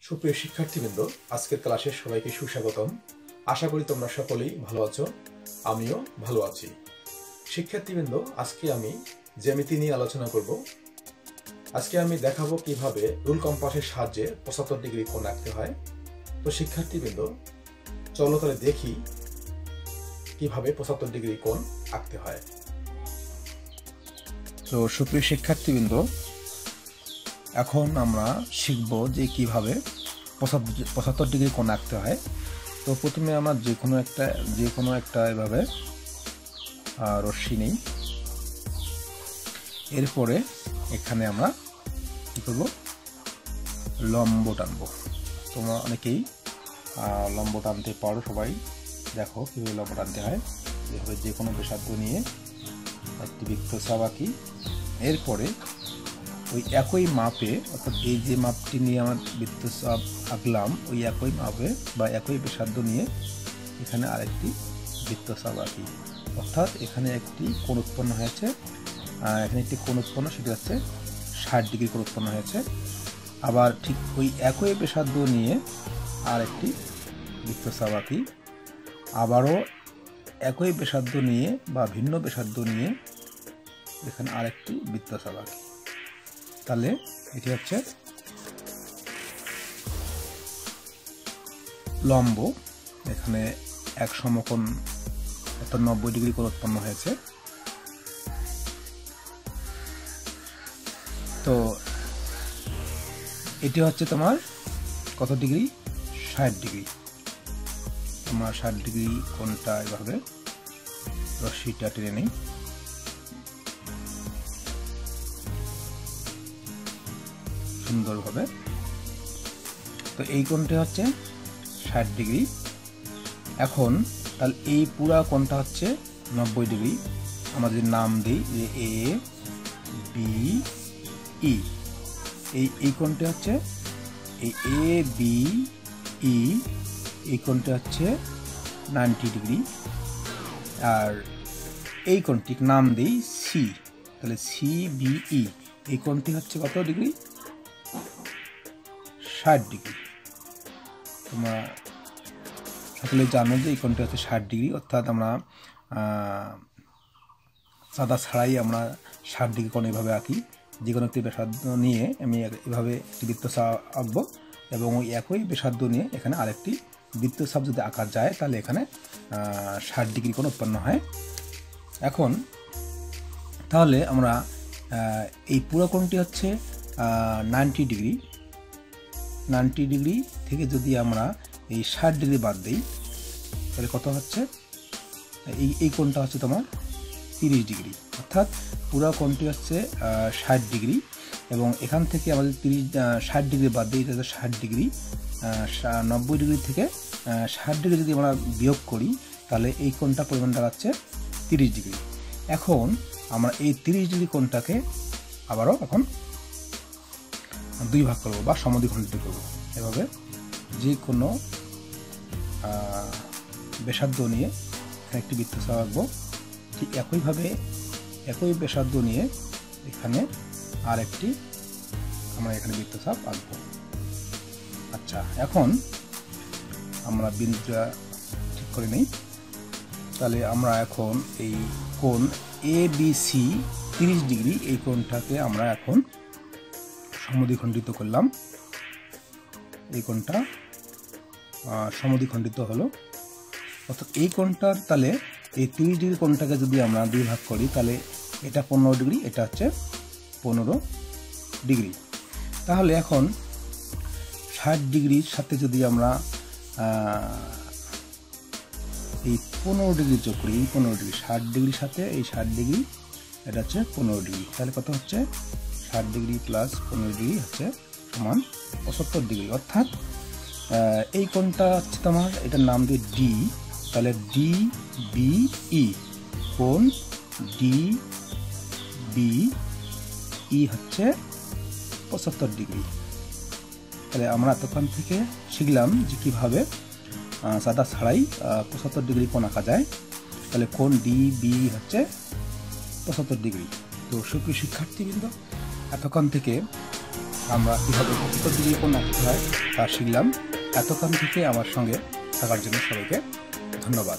সুপ্রিয় শিক্ষার্থীবৃন্দ, আজকের ক্লাসে সবাইকে সুস্বাগতম। আশা করি তোমরা সকলেই ভালো আছো, আমিও ভালো আছি। শিক্ষার্থীবৃন্দ, আজকে আমি জ্যামিতি নিয়ে আলোচনা করব। আজকে আমি দেখাবো কিভাবে রুল কম্পাসের সাহায্যে 75 ডিগ্রি কোণ আঁকতে হয়। তো শিক্ষার্থীবৃন্দ, চলো তাহলে দেখি কিভাবে 75 ডিগ্রি কোণ আঁকতে হয়। তো সুপ্রিয় শিক্ষার্থীবৃন্দ, এখন আমরা শিখব যে কিভাবে 75 ডিগ্রি কোণ আঁকতে হয়। তো প্রথমে আমরা যে কোনো একটা এভাবে রশ্মি নেই। এরপরে এখানে আমরা কি করব, লম্ব টানবো। তোমরা অনেকেই লম্ব টানতে পারো, সবাই দেখো কিভাবে লম্ব টানতে হয়। এভাবে যে কোনো ব্যাসার্ধ নিয়ে একটি বৃত্তচাপ আঁকি। এরপরে ওই একই মাপে, অর্থাৎ এই যে মাপটি নিয়ে আমার বৃত্তচাপ আঁকলাম, ওই একই মাপে বা একই ব্যাসার্ধ নিয়ে এখানে আরেকটি বৃত্তচাপ আঁকি। অর্থাৎ এখানে একটি কোণ উৎপন্ন হয়েছে, সেটি হচ্ছে 60 ডিগ্রি কোণ উৎপন্ন হয়েছে। আবার ঠিক ওই একই ব্যাসার্ধ নিয়ে আরেকটি বৃত্তচাপ আঁকি। আবারও একই ব্যাসার্ধ নিয়ে বা ভিন্ন ব্যাসার্ধ নিয়ে এখানে আরেকটি বৃত্তচাপ আঁকি। তাহলে এটি হচ্ছে লম্ব। এখানে এক সমকোণ অর্থাৎ 90 ডিগ্রি কোণ উৎপন্ন হয়েছে। তো এটি হচ্ছে তোমার কত ডিগ্রি? 60 ডিগ্রি। তোমার 60 ডিগ্রি কোণটা এভাবে রশ্মিটা টেনে নেই। সুন্দরভাবে। তো এই কোণটা হচ্ছে 60 ডিগ্রি। এখন তাহলে এই পুরা কোণটা হচ্ছে 90 ডিগ্রি। আমরা যদি নাম দিই যে এ বি ই, এই কোণটা হচ্ছে এই এ বি ই, এই কোণটা হচ্ছে 90 ডিগ্রি। আর এই কোণটি নাম দিই সি, তাহলে সি বি ই, এই কোণটি হচ্ছে কত ডিগ্রি? 60 ডিগ্রি। তোমরা সকলে জানো যে এই কোণটা হচ্ছে 60 ডিগ্রি। অর্থাৎ আমরা সাদা ছাড়াই আমরা 60 ডিগ্রি কোণ এভাবে আঁকি। যে কোনো একটি ব্যাসার্ধ নিয়ে আমি এভাবে একটি বৃত্তচাপ আঁকবো এবং ওই একই ব্যাসার্ধ নিয়ে এখানে আরেকটি বৃত্তচাপ যদি আঁকা যায় তাহলে এখানে 60 ডিগ্রি কোণ উৎপন্ন হয়। এখন তাহলে আমরা এই পুরো কোণটি হচ্ছে 90 ডিগ্রি। 90 ডিগ্রি থেকে যদি আমরা এই 60 ডিগ্রি বাদ দিই তাহলে কত হচ্ছে? এই কোণটা হচ্ছে তোমার 30 ডিগ্রি। অর্থাৎ পুরো কোণটি হচ্ছে 60 ডিগ্রি এবং এখান থেকে আমাদের 60 ডিগ্রি বাদ দিই, এটা হচ্ছে 60 ডিগ্রি। 90 ডিগ্রি থেকে 60 ডিগ্রি যদি আমরা বিয়োগ করি তাহলে এই কোণটা পরিমাণ দাঁড়াচ্ছে 30 ডিগ্রি। এখন আমরা এই 30 ডিগ্রি কোণটাকে আবারও এখন 2 ভাগ করব বা সমদ্বিখণ্ডিত করব। এভাবে যে কোনো ব্যাসার্ধ নিয়ে এখানে একটি বৃত্তচাপ আঁকবো। ঠিক একইভাবে একই ব্যাসার্ধ নিয়ে এখানে আরেকটি আমরা এখানে বৃত্তচাপ আঁকবো। আচ্ছা, এখন আমরা বিন্দুটা ঠিক করে নিই। তাহলে আমরা এখন এই কোণ এ বি সি 30 ডিগ্রি, এই কোণটাকে আমরা এখন সমদ্বিখণ্ডিত করলাম। এই কোণটা সমদ্বিখণ্ডিত হলো। অর্থাৎ এই কোণটার তাহলে এই 30 ডিগ্রি কোণটাকে যদি আমরা 2 ভাগ করি তাহলে এটা 15 ডিগ্রি, এটা হচ্ছে 15 ডিগ্রি। তাহলে এখন 60 ডিগ্রির সাথে যদি আমরা এই 15 ডিগ্রি যোগ করি, এই 15 ডিগ্রি 60 ডিগ্রির সাথে এই 60 ডিগ্রি, এটা হচ্ছে 15 ডিগ্রি। তাহলে কত হচ্ছে? 60 ডিগ্রি প্লাস 15 ডিগ্রি হচ্ছে সমান 75 ডিগ্রি। অর্থাৎ এই কোণটা হচ্ছে তোমার, এটার নাম দিয়ে ডি। তাহলে ডি বি ই, কোণ ডি বি ই হচ্ছে 75 ডিগ্রি। তাহলে আমরা এতক্ষণ থেকে শিখলাম যে কীভাবে সাদা ছাড়াই 75 ডিগ্রি কোণ আঁকা যায়। তাহলে কোণ ডি বি হচ্ছে 75 ডিগ্রি। তো সুপ্রিয় শিক্ষার্থীবৃন্দ, এতক্ষণ থেকে আমরা কীভাবে উত্তরদিকে কোণ আঁকতে হয় তা শিখলাম। এতক্ষণ থেকে আমার সঙ্গে থাকার জন্য সবাইকে ধন্যবাদ।